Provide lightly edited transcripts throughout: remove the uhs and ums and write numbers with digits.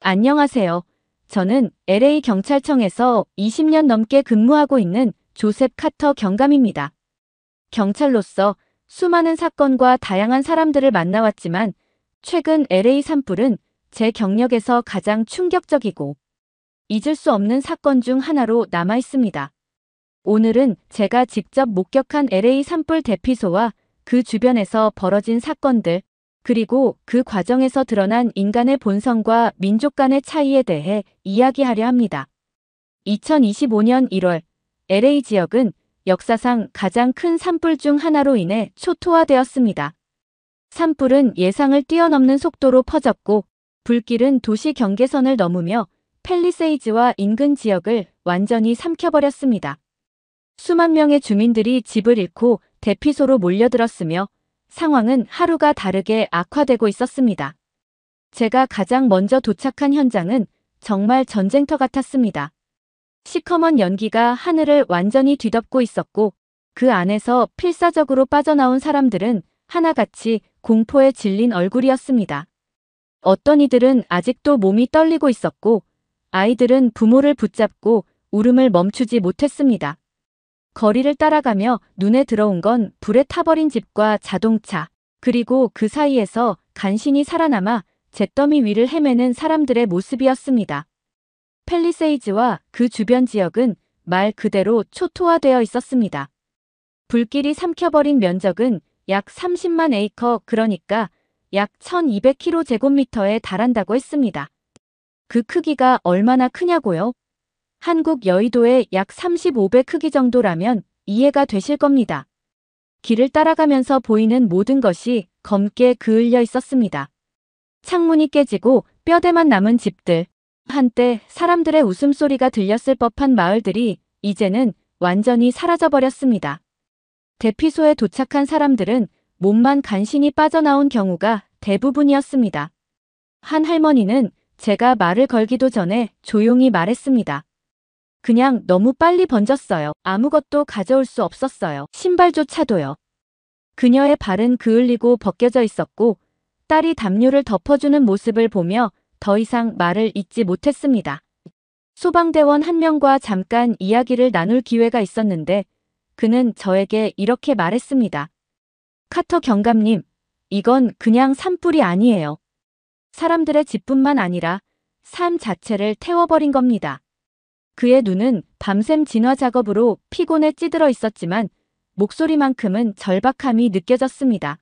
안녕하세요. 저는 LA 경찰청에서 20년 넘게 근무하고 있는 조셉 카터 경감입니다. 경찰로서 수많은 사건과 다양한 사람들을 만나왔지만 최근 LA 산불은 제 경력에서 가장 충격적이고 잊을 수 없는 사건 중 하나로 남아 있습니다. 오늘은 제가 직접 목격한 LA 산불 대피소와 그 주변에서 벌어진 사건들, 그리고 그 과정에서 드러난 인간의 본성과 민족 간의 차이에 대해 이야기하려 합니다. 2025년 1월, LA 지역은 역사상 가장 큰 산불 중 하나로 인해 초토화되었습니다. 산불은 예상을 뛰어넘는 속도로 퍼졌고, 불길은 도시 경계선을 넘으며 팰리세이즈와 인근 지역을 완전히 삼켜버렸습니다. 수만 명의 주민들이 집을 잃고 대피소로 몰려들었으며 상황은 하루가 다르게 악화되고 있었습니다. 제가 가장 먼저 도착한 현장은 정말 전쟁터 같았습니다. 시커먼 연기가 하늘을 완전히 뒤덮고 있었고 그 안에서 필사적으로 빠져나온 사람들은 하나같이 공포에 질린 얼굴이었습니다. 어떤 이들은 아직도 몸이 떨리고 있었고 아이들은 부모를 붙잡고 울음을 멈추지 못했습니다. 거리를 따라가며 눈에 들어온 건 불에 타버린 집과 자동차, 그리고 그 사이에서 간신히 살아남아 잿더미 위를 헤매는 사람들의 모습이었습니다. 팰리세이즈와 그 주변 지역은 말 그대로 초토화되어 있었습니다. 불길이 삼켜버린 면적은 약 30만 에이커, 그러니까 약 1200km제곱미터에 달한다고 했습니다. 그 크기가 얼마나 크냐고요? 한국 여의도의 약 35배 크기 정도라면 이해가 되실 겁니다. 길을 따라가면서 보이는 모든 것이 검게 그을려 있었습니다. 창문이 깨지고 뼈대만 남은 집들, 한때 사람들의 웃음소리가 들렸을 법한 마을들이 이제는 완전히 사라져버렸습니다. 대피소에 도착한 사람들은 몸만 간신히 빠져나온 경우가 대부분이었습니다. 한 할머니는 제가 말을 걸기도 전에 조용히 말했습니다. 그냥 너무 빨리 번졌어요. 아무것도 가져올 수 없었어요. 신발조차도요. 그녀의 발은 그을리고 벗겨져 있었고 딸이 담요를 덮어주는 모습을 보며 더 이상 말을 잇지 못했습니다. 소방대원 한 명과 잠깐 이야기를 나눌 기회가 있었는데 그는 저에게 이렇게 말했습니다. 카터 경감님, 이건 그냥 산불이 아니에요. 사람들의 집뿐만 아니라 삶 자체를 태워버린 겁니다. 그의 눈은 밤샘 진화 작업으로 피곤에 찌들어 있었지만 목소리만큼은 절박함이 느껴졌습니다.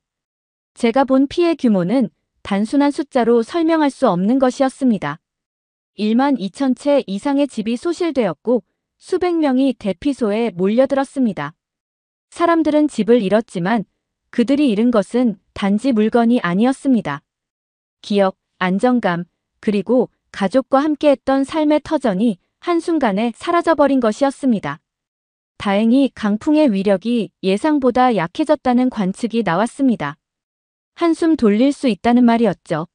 제가 본 피해 규모는 단순한 숫자로 설명할 수 없는 것이었습니다. 1만 2천 채 이상의 집이 소실되었고 수백 명이 대피소에 몰려들었습니다. 사람들은 집을 잃었지만 그들이 잃은 것은 단지 물건이 아니었습니다. 기억, 안정감, 그리고 가족과 함께했던 삶의 터전이 한순간에 사라져버린 것이었습니다. 다행히 강풍의 위력이 예상보다 약해졌다는 관측이 나왔습니다. 한숨 돌릴 수 있다는 말이었죠.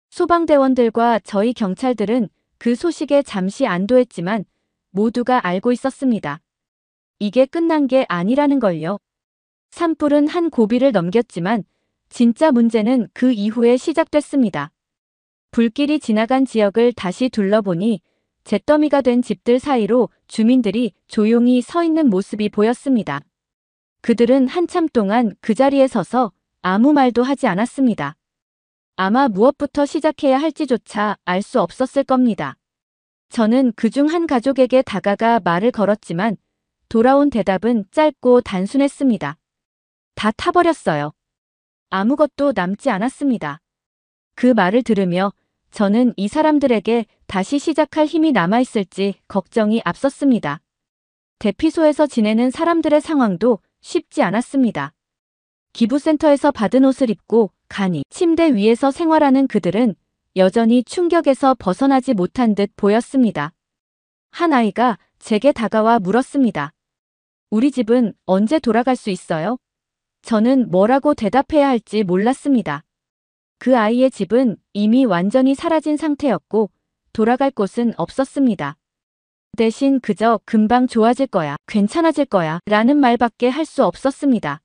소방대원들과 저희 경찰들은 그 소식에 잠시 안도했지만 모두가 알고 있었습니다. 이게 끝난 게 아니라는 걸요. 산불은 한 고비를 넘겼지만 진짜 문제는 그 이후에 시작됐습니다. 불길이 지나간 지역을 다시 둘러보니 잿더미가 된 집들 사이로 주민들이 조용히 서 있는 모습이 보였습니다. 그들은 한참 동안 그 자리에 서서 아무 말도 하지 않았습니다. 아마 무엇부터 시작해야 할지조차 알 수 없었을 겁니다. 저는 그중 한 가족에게 다가가 말을 걸었지만 돌아온 대답은 짧고 단순했습니다. 다 타버렸어요. 아무것도 남지 않았습니다. 그 말을 들으며 저는 이 사람들에게 다시 시작할 힘이 남아있을지 걱정이 앞섰습니다. 대피소에서 지내는 사람들의 상황도 쉽지 않았습니다. 기부센터에서 받은 옷을 입고 간이 침대 위에서 생활하는 그들은 여전히 충격에서 벗어나지 못한 듯 보였습니다. 한 아이가 제게 다가와 물었습니다. 우리 집은 언제 돌아갈 수 있어요? 저는 뭐라고 대답해야 할지 몰랐습니다. 그 아이의 집은 이미 완전히 사라진 상태였고 돌아갈 곳은 없었습니다. 대신 그저 금방 좋아질 거야, 괜찮아질 거야 라는 말밖에 할 수 없었습니다.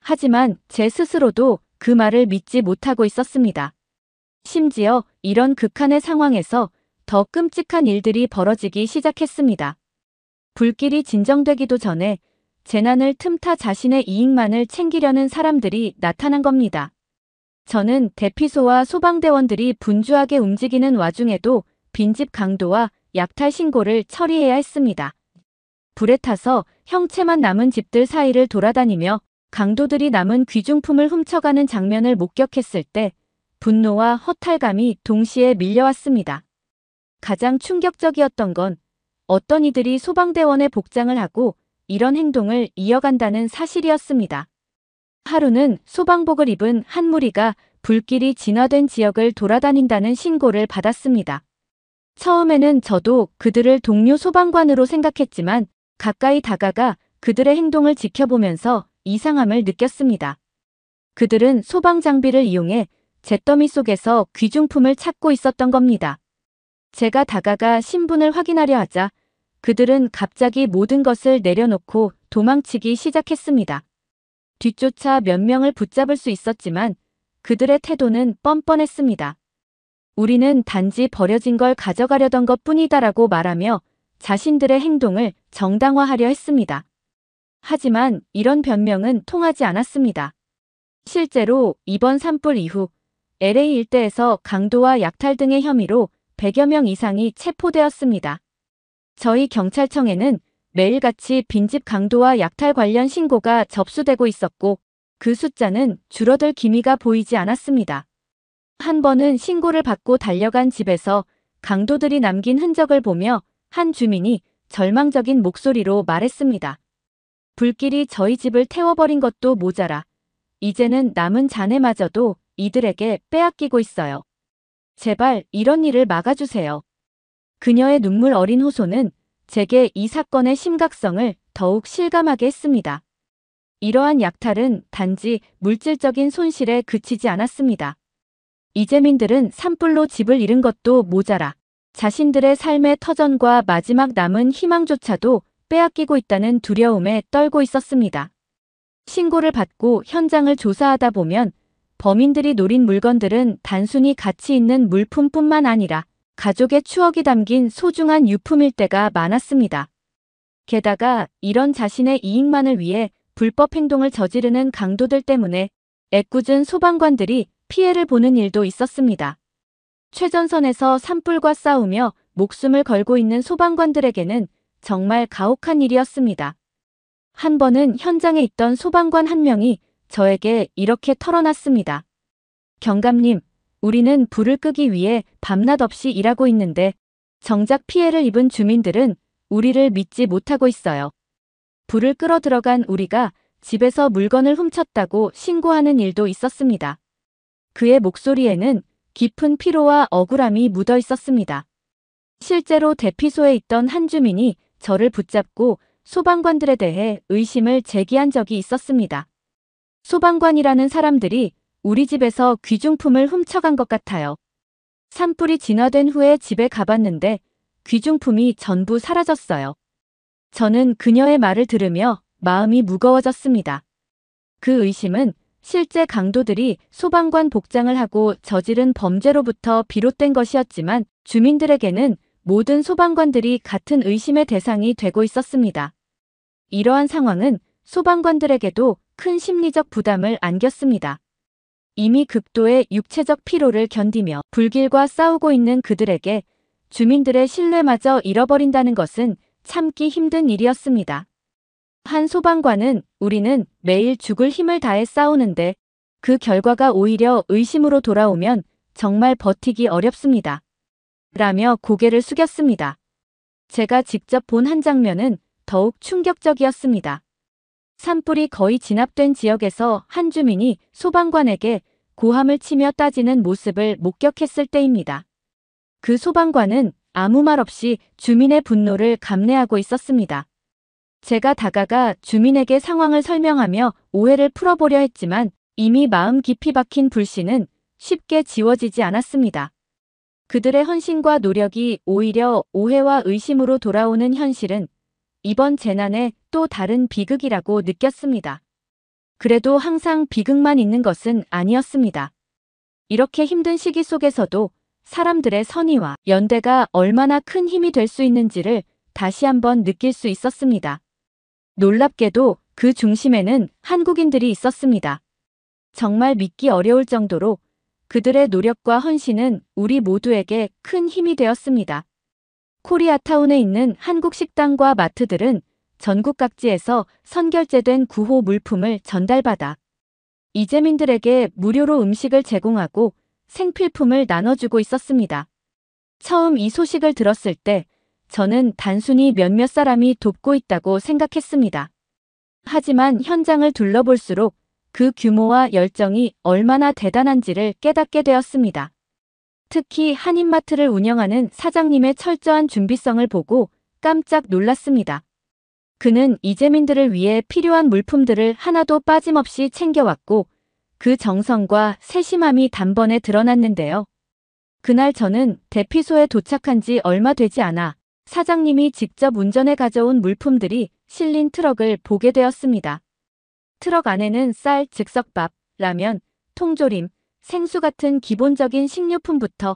하지만 제 스스로도 그 말을 믿지 못하고 있었습니다. 심지어 이런 극한의 상황에서 더 끔찍한 일들이 벌어지기 시작했습니다. 불길이 진정되기도 전에 재난을 틈타 자신의 이익만을 챙기려는 사람들이 나타난 겁니다. 저는 대피소와 소방대원들이 분주하게 움직이는 와중에도 빈집 강도와 약탈 신고를 처리해야 했습니다. 불에 타서 형체만 남은 집들 사이를 돌아다니며 강도들이 남은 귀중품을 훔쳐가는 장면을 목격했을 때 분노와 허탈감이 동시에 밀려왔습니다. 가장 충격적이었던 건 어떤 이들이 소방대원의 복장을 하고 이런 행동을 이어간다는 사실이었습니다. 하루는 소방복을 입은 한 무리가 불길이 진화된 지역을 돌아다닌다는 신고를 받았습니다. 처음에는 저도 그들을 동료 소방관으로 생각했지만 가까이 다가가 그들의 행동을 지켜보면서 이상함을 느꼈습니다. 그들은 소방 장비를 이용해 잿더미 속에서 귀중품을 찾고 있었던 겁니다. 제가 다가가 신분을 확인하려 하자 그들은 갑자기 모든 것을 내려놓고 도망치기 시작했습니다. 뒤쫓아 몇 명을 붙잡을 수 있었지만 그들의 태도는 뻔뻔했습니다. 우리는 단지 버려진 걸 가져가려던 것 뿐이다라고 말하며 자신들의 행동을 정당화하려 했습니다. 하지만 이런 변명은 통하지 않았습니다. 실제로 이번 산불 이후 LA 일대에서 강도와 약탈 등의 혐의로 100여 명 이상이 체포되었습니다. 저희 경찰청에는 매일같이 빈집 강도와 약탈 관련 신고가 접수되고 있었고 그 숫자는 줄어들 기미가 보이지 않았습니다. 한 번은 신고를 받고 달려간 집에서 강도들이 남긴 흔적을 보며 한 주민이 절망적인 목소리로 말했습니다. 불길이 저희 집을 태워버린 것도 모자라 이제는 남은 자네마저도 이들에게 빼앗기고 있어요. 제발 이런 일을 막아주세요. 그녀의 눈물 어린 호소는 제게 이 사건의 심각성을 더욱 실감하게 했습니다. 이러한 약탈은 단지 물질적인 손실에 그치지 않았습니다. 이재민들은 산불로 집을 잃은 것도 모자라 자신들의 삶의 터전과 마지막 남은 희망조차도 빼앗기고 있다는 두려움에 떨고 있었습니다. 신고를 받고 현장을 조사하다 보면 범인들이 노린 물건들은 단순히 가치 있는 물품뿐만 아니라 가족의 추억이 담긴 소중한 유품일 때가 많았습니다. 게다가 이런 자신의 이익만을 위해 불법 행동을 저지르는 강도들 때문에 애꿎은 소방관들이 피해를 보는 일도 있었습니다. 최전선에서 산불과 싸우며 목숨을 걸고 있는 소방관들에게는 정말 가혹한 일이었습니다. 한 번은 현장에 있던 소방관 한 명이 저에게 이렇게 털어놨습니다. 경감님, 우리는 불을 끄기 위해 밤낮 없이 일하고 있는데 정작 피해를 입은 주민들은 우리를 믿지 못하고 있어요. 불을 끄러 들어간 우리가 집에서 물건을 훔쳤다고 신고하는 일도 있었습니다. 그의 목소리에는 깊은 피로와 억울함이 묻어 있었습니다. 실제로 대피소에 있던 한 주민이 저를 붙잡고 소방관들에 대해 의심을 제기한 적이 있었습니다. 소방관이라는 사람들이 우리 집에서 귀중품을 훔쳐간 것 같아요. 산불이 진화된 후에 집에 가봤는데 귀중품이 전부 사라졌어요. 저는 그녀의 말을 들으며 마음이 무거워졌습니다. 그 의심은 실제 강도들이 소방관 복장을 하고 저지른 범죄로부터 비롯된 것이었지만 주민들에게는 모든 소방관들이 같은 의심의 대상이 되고 있었습니다. 이러한 상황은 소방관들에게도 큰 심리적 부담을 안겼습니다. 이미 극도의 육체적 피로를 견디며 불길과 싸우고 있는 그들에게 주민들의 신뢰마저 잃어버린다는 것은 참기 힘든 일이었습니다. 한 소방관은 우리는 매일 죽을 힘을 다해 싸우는데 그 결과가 오히려 의심으로 돌아오면 정말 버티기 어렵습니다. 라며 고개를 숙였습니다. 제가 직접 본 한 장면은 더욱 충격적이었습니다. 산불이 거의 진압된 지역에서 한 주민이 소방관에게 고함을 치며 따지는 모습을 목격했을 때입니다. 그 소방관은 아무 말 없이 주민의 분노를 감내하고 있었습니다. 제가 다가가 주민에게 상황을 설명하며 오해를 풀어보려 했지만 이미 마음 깊이 박힌 불씨는 쉽게 지워지지 않았습니다. 그들의 헌신과 노력이 오히려 오해와 의심으로 돌아오는 현실은 이번 재난의 또 다른 비극이라고 느꼈습니다. 그래도 항상 비극만 있는 것은 아니었습니다. 이렇게 힘든 시기 속에서도 사람들의 선의와 연대가 얼마나 큰 힘이 될 수 있는지를 다시 한번 느낄 수 있었습니다. 놀랍게도 그 중심에는 한국인들이 있었습니다. 정말 믿기 어려울 정도로 그들의 노력과 헌신은 우리 모두에게 큰 힘이 되었습니다. 코리아타운에 있는 한국 식당과 마트들은 전국 각지에서 선결제된 구호 물품을 전달받아 이재민들에게 무료로 음식을 제공하고 생필품을 나눠주고 있었습니다. 처음 이 소식을 들었을 때 저는 단순히 몇몇 사람이 돕고 있다고 생각했습니다. 하지만 현장을 둘러볼수록 그 규모와 열정이 얼마나 대단한지를 깨닫게 되었습니다. 특히 한인마트를 운영하는 사장님의 철저한 준비성을 보고 깜짝 놀랐습니다. 그는 이재민들을 위해 필요한 물품들을 하나도 빠짐없이 챙겨왔고 그 정성과 세심함이 단번에 드러났는데요. 그날 저는 대피소에 도착한 지 얼마 되지 않아 사장님이 직접 운전해 가져온 물품들이 실린 트럭을 보게 되었습니다. 트럭 안에는 쌀, 즉석밥, 라면, 통조림, 생수 같은 기본적인 식료품부터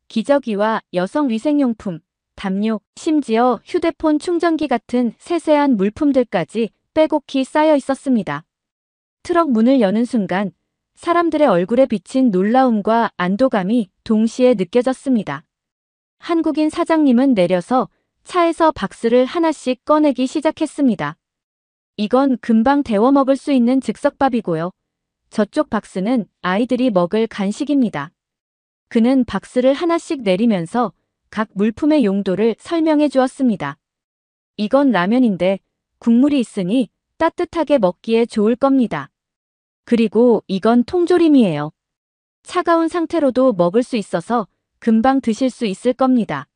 기저귀와 여성 위생용품, 담요, 심지어 휴대폰 충전기 같은 세세한 물품들까지 빼곡히 쌓여 있었습니다. 트럭 문을 여는 순간 사람들의 얼굴에 비친 놀라움과 안도감이 동시에 느껴졌습니다. 한국인 사장님은 내려서 차에서 박스를 하나씩 꺼내기 시작했습니다. 이건 금방 데워 먹을 수 있는 즉석밥이고요. 저쪽 박스는 아이들이 먹을 간식입니다. 그는 박스를 하나씩 내리면서 각 물품의 용도를 설명해 주었습니다. 이건 라면인데 국물이 있으니 따뜻하게 먹기에 좋을 겁니다. 그리고 이건 통조림이에요. 차가운 상태로도 먹을 수 있어서 금방 드실 수 있을 겁니다.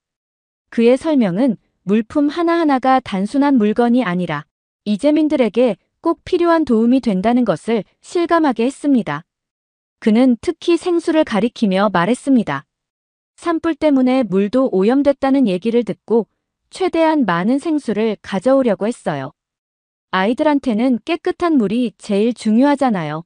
그의 설명은 물품 하나하나가 단순한 물건이 아니라 이재민들에게 꼭 필요한 도움이 된다는 것을 실감하게 했습니다. 그는 특히 생수를 가리키며 말했습니다. 산불 때문에 물도 오염됐다는 얘기를 듣고 최대한 많은 생수를 가져오려고 했어요. 아이들한테는 깨끗한 물이 제일 중요하잖아요.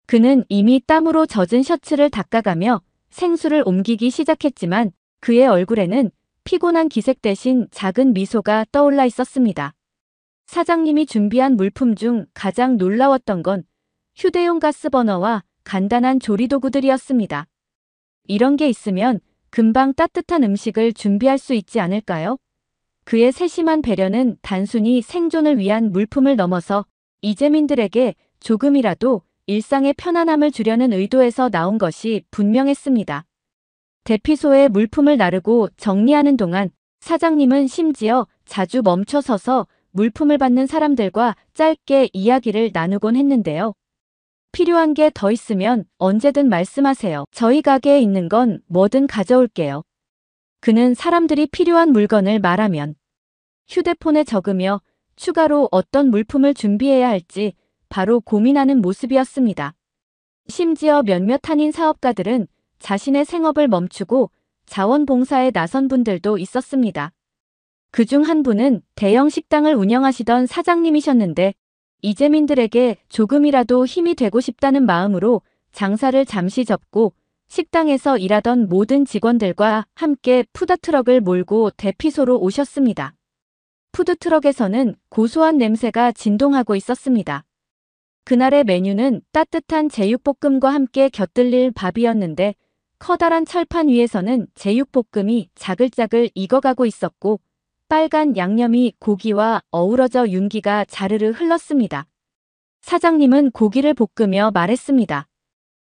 그는 이미 땀으로 젖은 셔츠를 닦아가며 생수를 옮기기 시작했지만 그의 얼굴에는 피곤한 기색 대신 작은 미소가 떠올라 있었습니다. 사장님이 준비한 물품 중 가장 놀라웠던 건 휴대용 가스버너와 간단한 조리도구들이었습니다. 이런 게 있으면 금방 따뜻한 음식을 준비할 수 있지 않을까요? 그의 세심한 배려는 단순히 생존을 위한 물품을 넘어서 이재민들에게 조금이라도 일상의 편안함을 주려는 의도에서 나온 것이 분명했습니다. 대피소에 물품을 나르고 정리하는 동안 사장님은 심지어 자주 멈춰서서 물품을 받는 사람들과 짧게 이야기를 나누곤 했는데요. 필요한 게 더 있으면 언제든 말씀하세요. 저희 가게에 있는 건 뭐든 가져올게요. 그는 사람들이 필요한 물건을 말하면 휴대폰에 적으며 추가로 어떤 물품을 준비해야 할지 바로 고민하는 모습이었습니다. 심지어 몇몇 한인 사업가들은 자신의 생업을 멈추고 자원봉사에 나선 분들도 있었습니다. 그중 한 분은 대형 식당을 운영하시던 사장님이셨는데 이재민들에게 조금이라도 힘이 되고 싶다는 마음으로 장사를 잠시 접고 식당에서 일하던 모든 직원들과 함께 푸드트럭을 몰고 대피소로 오셨습니다. 푸드트럭에서는 고소한 냄새가 진동하고 있었습니다. 그날의 메뉴는 따뜻한 제육볶음과 함께 곁들일 밥이었는데 커다란 철판 위에서는 제육볶음이 자글자글 익어가고 있었고 빨간 양념이 고기와 어우러져 윤기가 자르르 흘렀습니다. 사장님은 고기를 볶으며 말했습니다.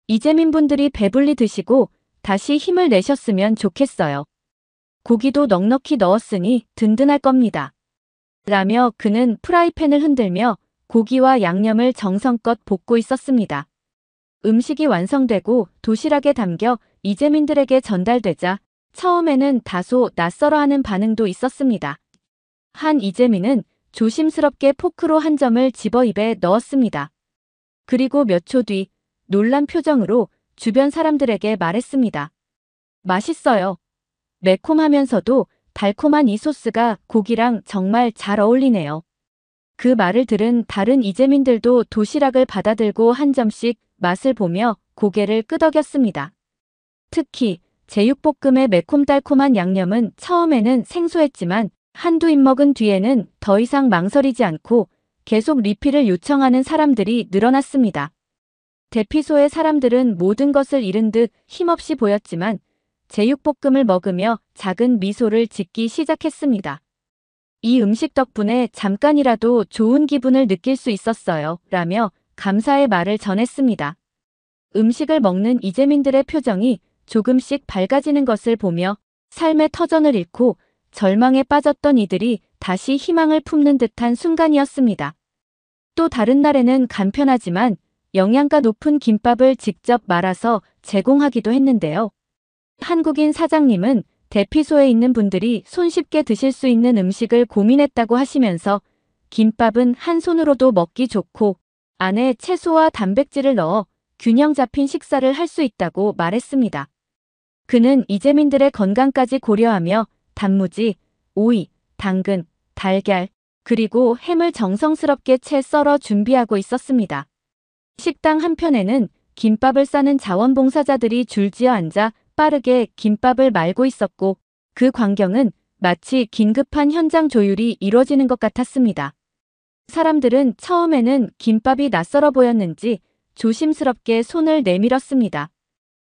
이재민분들이 배불리 드시고 다시 힘을 내셨으면 좋겠어요. 고기도 넉넉히 넣었으니 든든할 겁니다. 라며 그는 프라이팬을 흔들며 고기와 양념을 정성껏 볶고 있었습니다. 음식이 완성되고 도시락에 담겨 이재민들에게 전달되자 처음에는 다소 낯설어하는 반응도 있었습니다. 한 이재민은 조심스럽게 포크로 한 점을 집어 입에 넣었습니다. 그리고 몇 초 뒤 놀란 표정으로 주변 사람들에게 말했습니다. 맛있어요. 매콤하면서도 달콤한 이 소스가 고기랑 정말 잘 어울리네요. 그 말을 들은 다른 이재민들도 도시락을 받아들고 한 점씩 맛을 보며 고개를 끄덕였습니다. 특히 제육볶음의 매콤달콤한 양념은 처음에는 생소했지만 한두 입 먹은 뒤에는 더 이상 망설이지 않고 계속 리필을 요청하는 사람들이 늘어났습니다. 대피소의 사람들은 모든 것을 잃은 듯 힘없이 보였지만 제육볶음을 먹으며 작은 미소를 짓기 시작했습니다. 이 음식 덕분에 잠깐이라도 좋은 기분을 느낄 수 있었어요. 라며 감사의 말을 전했습니다. 음식을 먹는 이재민들의 표정이 조금씩 밝아지는 것을 보며 삶의 터전을 잃고 절망에 빠졌던 이들이 다시 희망을 품는 듯한 순간이었습니다. 또 다른 날에는 간편하지만 영양가 높은 김밥을 직접 말아서 제공하기도 했는데요. 한국인 사장님은 대피소에 있는 분들이 손쉽게 드실 수 있는 음식을 고민했다고 하시면서 김밥은 한 손으로도 먹기 좋고 안에 채소와 단백질을 넣어 균형 잡힌 식사를 할 수 있다고 말했습니다. 그는 이재민들의 건강까지 고려하며 단무지, 오이, 당근, 달걀, 그리고 햄을 정성스럽게 채 썰어 준비하고 있었습니다. 식당 한편에는 김밥을 싸는 자원봉사자들이 줄지어 앉아 빠르게 김밥을 말고 있었고 그 광경은 마치 긴급한 현장 조율이 이루어지는 것 같았습니다. 사람들은 처음에는 김밥이 낯설어 보였는지 조심스럽게 손을 내밀었습니다.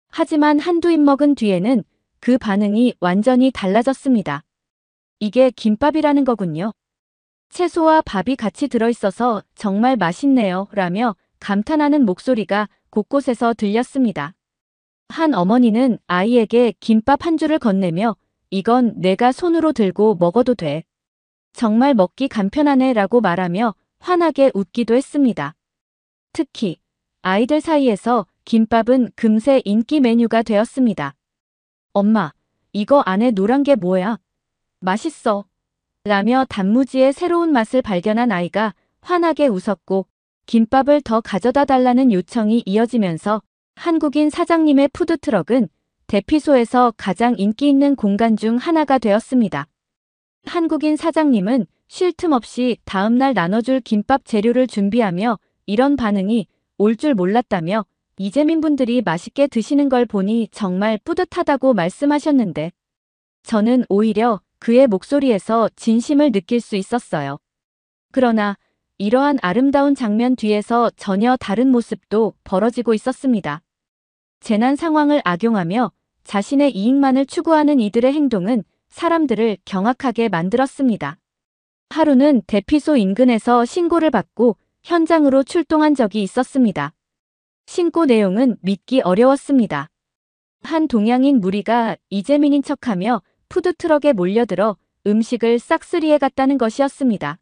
하지만 한두 입 먹은 뒤에는 그 반응이 완전히 달라졌습니다. 이게 김밥이라는 거군요. 채소와 밥이 같이 들어있어서 정말 맛있네요. 라며 감탄하는 목소리가 곳곳에서 들렸습니다. 한 어머니는 아이에게 김밥 한 줄을 건네며 이건 내가 손으로 들고 먹어도 돼. 정말 먹기 간편하네 라고 말하며 환하게 웃기도 했습니다. 특히 아이들 사이에서 김밥은 금세 인기 메뉴가 되었습니다. 엄마, 이거 안에 노란 게 뭐야? 맛있어. 라며 단무지의 새로운 맛을 발견한 아이가 환하게 웃었고 김밥을 더 가져다 달라는 요청이 이어지면서 한국인 사장님의 푸드트럭은 대피소에서 가장 인기 있는 공간 중 하나가 되었습니다. 한국인 사장님은 쉴 틈 없이 다음날 나눠줄 김밥 재료를 준비하며 이런 반응이 올 줄 몰랐다며 이재민 분들이 맛있게 드시는 걸 보니 정말 뿌듯하다고 말씀하셨는데 저는 오히려 그의 목소리에서 진심을 느낄 수 있었어요. 그러나 이러한 아름다운 장면 뒤에서 전혀 다른 모습도 벌어지고 있었습니다. 재난 상황을 악용하며 자신의 이익만을 추구하는 이들의 행동은 사람들을 경악하게 만들었습니다. 하루는 대피소 인근에서 신고를 받고 현장으로 출동한 적이 있었습니다. 신고 내용은 믿기 어려웠습니다. 한 동양인 무리가 이재민인 척하며 푸드트럭에 몰려들어 음식을 싹쓸이해 갔다는 것이었습니다.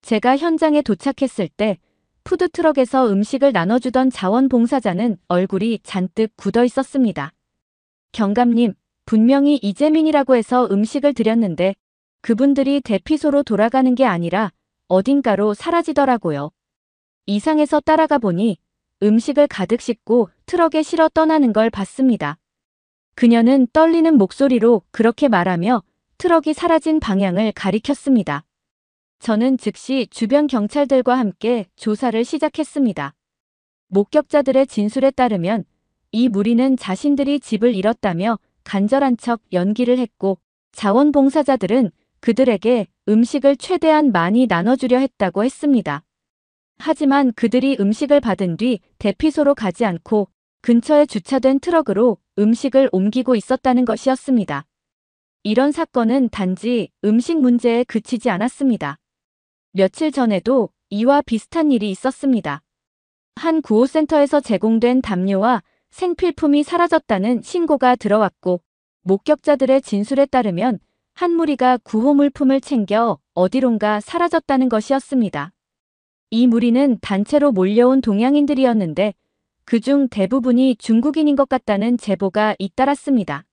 제가 현장에 도착했을 때 푸드트럭에서 음식을 나눠주던 자원봉사자는 얼굴이 잔뜩 굳어 있었습니다. 경감님, 분명히 이재민이라고 해서 음식을 드렸는데 그분들이 대피소로 돌아가는 게 아니라 어딘가로 사라지더라고요. 이상해서 따라가 보니 음식을 가득 싣고 트럭에 실어 떠나는 걸 봤습니다. 그녀는 떨리는 목소리로 그렇게 말하며 트럭이 사라진 방향을 가리켰습니다. 저는 즉시 주변 경찰들과 함께 조사를 시작했습니다. 목격자들의 진술에 따르면 이 무리는 자신들이 집을 잃었다며 간절한 척 연기를 했고 자원봉사자들은 그들에게 음식을 최대한 많이 나눠주려 했다고 했습니다. 하지만 그들이 음식을 받은 뒤 대피소로 가지 않고 근처에 주차된 트럭으로 음식을 옮기고 있었다는 것이었습니다. 이런 사건은 단지 음식 문제에 그치지 않았습니다. 며칠 전에도 이와 비슷한 일이 있었습니다. 한 구호센터에서 제공된 담요와 생필품이 사라졌다는 신고가 들어왔고 목격자들의 진술에 따르면 한 무리가 구호 물품을 챙겨 어디론가 사라졌다는 것이었습니다. 이 무리는 단체로 몰려온 동양인들이었는데 그중 대부분이 중국인인 것 같다는 제보가 잇따랐습니다.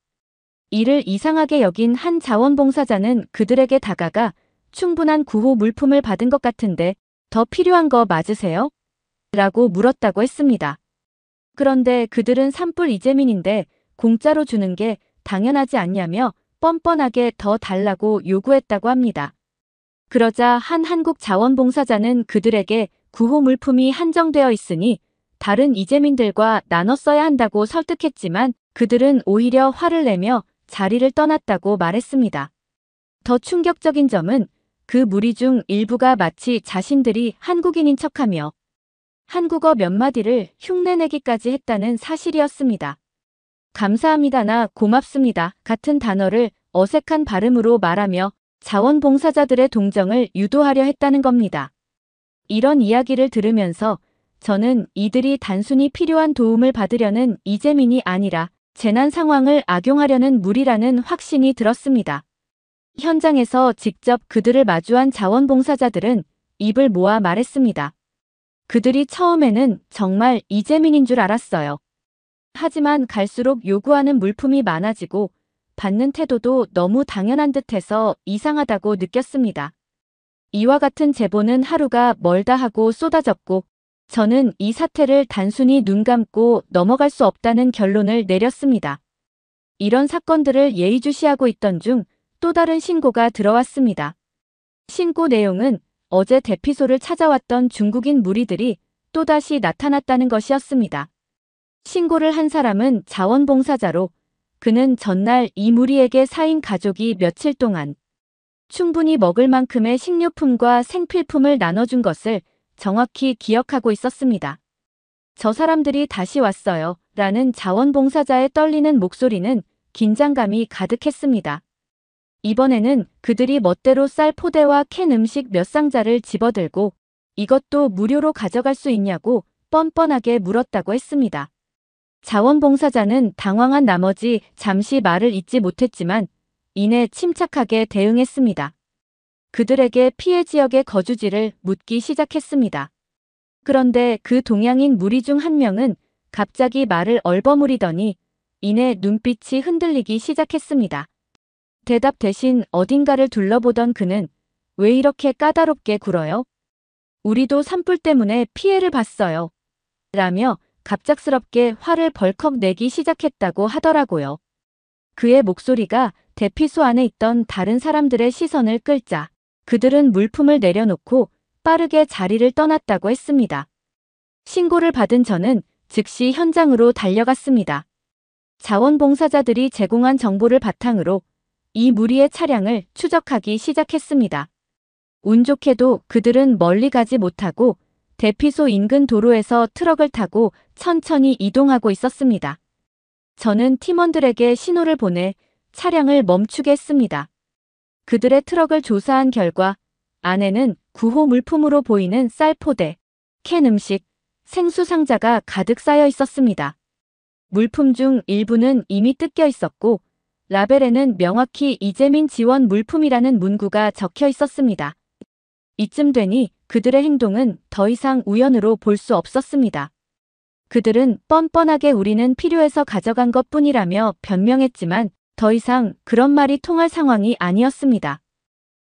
이를 이상하게 여긴 한 자원봉사자는 그들에게 다가가 충분한 구호 물품을 받은 것 같은데 더 필요한 거 맞으세요? 라고 물었다고 했습니다. 그런데 그들은 산불 이재민인데 공짜로 주는 게 당연하지 않냐며 뻔뻔하게 더 달라고 요구했다고 합니다. 그러자 한 한국 자원봉사자는 그들에게 구호 물품이 한정되어 있으니 다른 이재민들과 나눠 써야 한다고 설득했지만 그들은 오히려 화를 내며 자리를 떠났다고 말했습니다. 더 충격적인 점은 그 무리 중 일부가 마치 자신들이 한국인인 척하며 한국어 몇 마디를 흉내내기까지 했다는 사실이었습니다. 감사합니다나 고맙습니다 같은 단어를 어색한 발음으로 말하며 자원봉사자들의 동정을 유도하려 했다는 겁니다. 이런 이야기를 들으면서 저는 이들이 단순히 필요한 도움을 받으려는 이재민이 아니라 재난 상황을 악용하려는 무리라는 확신이 들었습니다. 현장에서 직접 그들을 마주한 자원봉사자들은 입을 모아 말했습니다. 그들이 처음에는 정말 이재민인 줄 알았어요. 하지만 갈수록 요구하는 물품이 많아지고 받는 태도도 너무 당연한 듯해서 이상하다고 느꼈습니다. 이와 같은 제보는 하루가 멀다 하고 쏟아졌고 저는 이 사태를 단순히 눈 감고 넘어갈 수 없다는 결론을 내렸습니다. 이런 사건들을 예의주시하고 있던 중 또 다른 신고가 들어왔습니다. 신고 내용은 어제 대피소를 찾아왔던 중국인 무리들이 또다시 나타났다는 것이었습니다. 신고를 한 사람은 자원봉사자로 그는 전날 이 무리에게 사인 가족이 며칠 동안 충분히 먹을 만큼의 식료품과 생필품을 나눠준 것을 정확히 기억하고 있었습니다. 저 사람들이 다시 왔어요. 라는 자원봉사자의 떨리는 목소리는 긴장감이 가득했습니다. 이번에는 그들이 멋대로 쌀 포대와 캔 음식 몇 상자를 집어들고 이것도 무료로 가져갈 수 있냐고 뻔뻔하게 물었다고 했습니다. 자원봉사자는 당황한 나머지 잠시 말을 잇지 못했지만 이내 침착하게 대응했습니다. 그들에게 피해 지역의 거주지를 묻기 시작했습니다. 그런데 그 동양인 무리 중 한 명은 갑자기 말을 얼버무리더니 이내 눈빛이 흔들리기 시작했습니다. 대답 대신 어딘가를 둘러보던 그는 왜 이렇게 까다롭게 굴어요? 우리도 산불 때문에 피해를 봤어요. 라며 갑작스럽게 화를 벌컥 내기 시작했다고 하더라고요. 그의 목소리가 대피소 안에 있던 다른 사람들의 시선을 끌자 그들은 물품을 내려놓고 빠르게 자리를 떠났다고 했습니다. 신고를 받은 저는 즉시 현장으로 달려갔습니다. 자원봉사자들이 제공한 정보를 바탕으로 이 무리의 차량을 추적하기 시작했습니다. 운 좋게도 그들은 멀리 가지 못하고 대피소 인근 도로에서 트럭을 타고 천천히 이동하고 있었습니다. 저는 팀원들에게 신호를 보내 차량을 멈추게 했습니다. 그들의 트럭을 조사한 결과 안에는 구호 물품으로 보이는 쌀 포대, 캔 음식, 생수 상자가 가득 쌓여 있었습니다. 물품 중 일부는 이미 뜯겨 있었고 라벨에는 명확히 이재민 지원 물품이라는 문구가 적혀 있었습니다. 이쯤 되니 그들의 행동은 더 이상 우연으로 볼 수 없었습니다. 그들은 뻔뻔하게 우리는 필요해서 가져간 것뿐이라며 변명했지만 더 이상 그런 말이 통할 상황이 아니었습니다.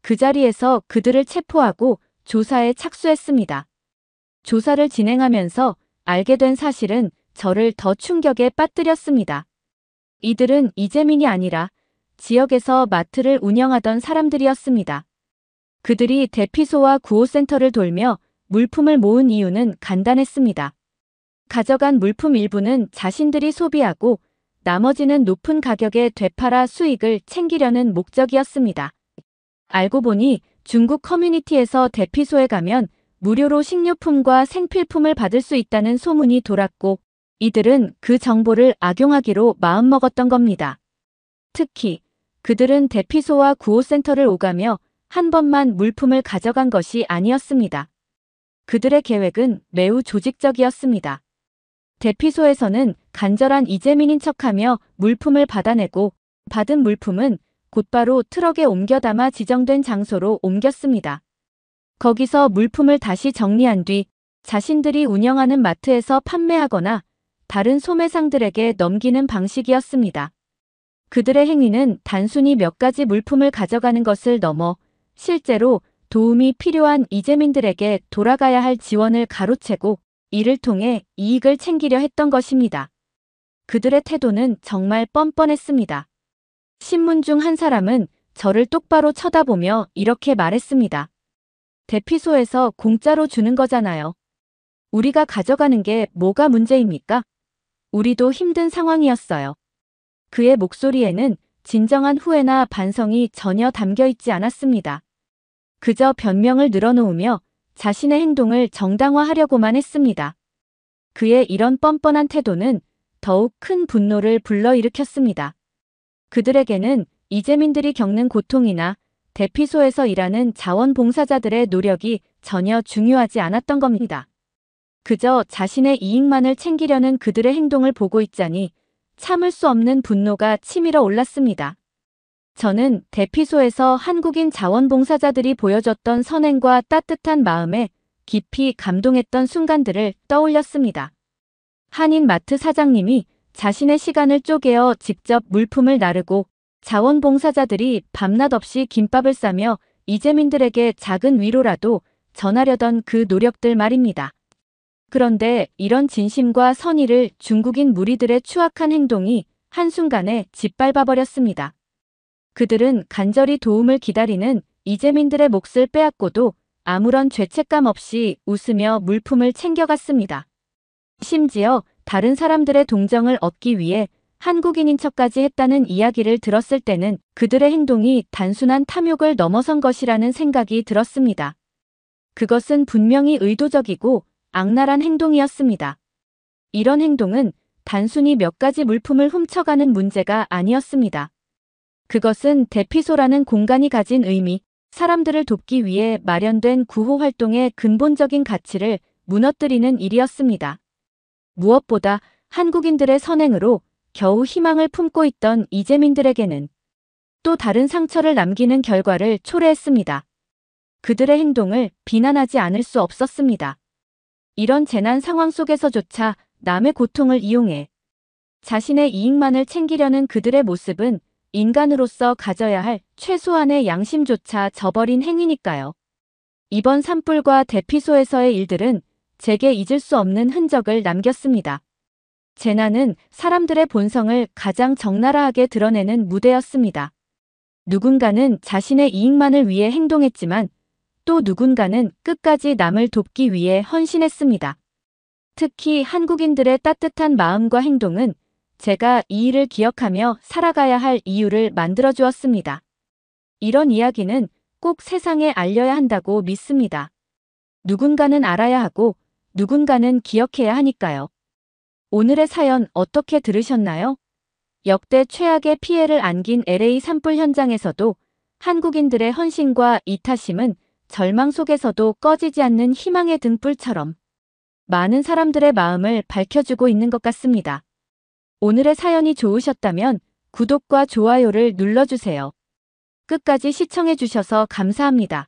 그 자리에서 그들을 체포하고 조사에 착수했습니다. 조사를 진행하면서 알게 된 사실은 저를 더 충격에 빠뜨렸습니다. 이들은 이재민이 아니라 지역에서 마트를 운영하던 사람들이었습니다. 그들이 대피소와 구호센터를 돌며 물품을 모은 이유는 간단했습니다. 가져간 물품 일부는 자신들이 소비하고 나머지는 높은 가격에 되팔아 수익을 챙기려는 목적이었습니다. 알고 보니 중국 커뮤니티에서 대피소에 가면 무료로 식료품과 생필품을 받을 수 있다는 소문이 돌았고 이들은 그 정보를 악용하기로 마음먹었던 겁니다. 특히 그들은 대피소와 구호센터를 오가며 한 번만 물품을 가져간 것이 아니었습니다. 그들의 계획은 매우 조직적이었습니다. 대피소에서는 간절한 이재민인 척하며 물품을 받아내고 받은 물품은 곧바로 트럭에 옮겨 담아 지정된 장소로 옮겼습니다. 거기서 물품을 다시 정리한 뒤 자신들이 운영하는 마트에서 판매하거나 다른 소매상들에게 넘기는 방식이었습니다. 그들의 행위는 단순히 몇 가지 물품을 가져가는 것을 넘어 실제로 도움이 필요한 이재민들에게 돌아가야 할 지원을 가로채고 이를 통해 이익을 챙기려 했던 것입니다. 그들의 태도는 정말 뻔뻔했습니다. 신문 중 한 사람은 저를 똑바로 쳐다보며 이렇게 말했습니다. 대피소에서 공짜로 주는 거잖아요. 우리가 가져가는 게 뭐가 문제입니까? 우리도 힘든 상황이었어요. 그의 목소리에는 진정한 후회나 반성이 전혀 담겨 있지 않았습니다. 그저 변명을 늘어놓으며 자신의 행동을 정당화하려고만 했습니다. 그의 이런 뻔뻔한 태도는 더욱 큰 분노를 불러일으켰습니다. 그들에게는 이재민들이 겪는 고통이나 대피소에서 일하는 자원봉사자들의 노력이 전혀 중요하지 않았던 겁니다. 그저 자신의 이익만을 챙기려는 그들의 행동을 보고 있자니 참을 수 없는 분노가 치밀어 올랐습니다. 저는 대피소에서 한국인 자원봉사자들이 보여줬던 선행과 따뜻한 마음에 깊이 감동했던 순간들을 떠올렸습니다. 한인 마트 사장님이 자신의 시간을 쪼개어 직접 물품을 나르고 자원봉사자들이 밤낮 없이 김밥을 싸며 이재민들에게 작은 위로라도 전하려던 그 노력들 말입니다. 그런데 이런 진심과 선의를 중국인 무리들의 추악한 행동이 한순간에 짓밟아버렸습니다. 그들은 간절히 도움을 기다리는 이재민들의 몫을 빼앗고도 아무런 죄책감 없이 웃으며 물품을 챙겨갔습니다. 심지어 다른 사람들의 동정을 얻기 위해 한국인인 척까지 했다는 이야기를 들었을 때는 그들의 행동이 단순한 탐욕을 넘어선 것이라는 생각이 들었습니다. 그것은 분명히 의도적이고 악랄한 행동이었습니다. 이런 행동은 단순히 몇 가지 물품을 훔쳐가는 문제가 아니었습니다. 그것은 대피소라는 공간이 가진 의미, 사람들을 돕기 위해 마련된 구호 활동의 근본적인 가치를 무너뜨리는 일이었습니다. 무엇보다 한국인들의 선행으로 겨우 희망을 품고 있던 이재민들에게는 또 다른 상처를 남기는 결과를 초래했습니다. 그들의 행동을 비난하지 않을 수 없었습니다. 이런 재난 상황 속에서조차 남의 고통을 이용해 자신의 이익만을 챙기려는 그들의 모습은 인간으로서 가져야 할 최소한의 양심조차 저버린 행위니까요. 이번 산불과 대피소에서의 일들은 제게 잊을 수 없는 흔적을 남겼습니다. 재난은 사람들의 본성을 가장 적나라하게 드러내는 무대였습니다. 누군가는 자신의 이익만을 위해 행동했지만 또 누군가는 끝까지 남을 돕기 위해 헌신했습니다. 특히 한국인들의 따뜻한 마음과 행동은 제가 이 일을 기억하며 살아가야 할 이유를 만들어주었습니다. 이런 이야기는 꼭 세상에 알려야 한다고 믿습니다. 누군가는 알아야 하고 누군가는 기억해야 하니까요. 오늘의 사연 어떻게 들으셨나요? 역대 최악의 피해를 안긴 LA 산불 현장에서도 한국인들의 헌신과 이타심은 절망 속에서도 꺼지지 않는 희망의 등불처럼 많은 사람들의 마음을 밝혀주고 있는 것 같습니다. 오늘의 사연이 좋으셨다면 구독과 좋아요를 눌러주세요. 끝까지 시청해주셔서 감사합니다.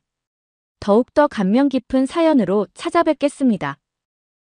더욱더 감명 깊은 사연으로 찾아뵙겠습니다.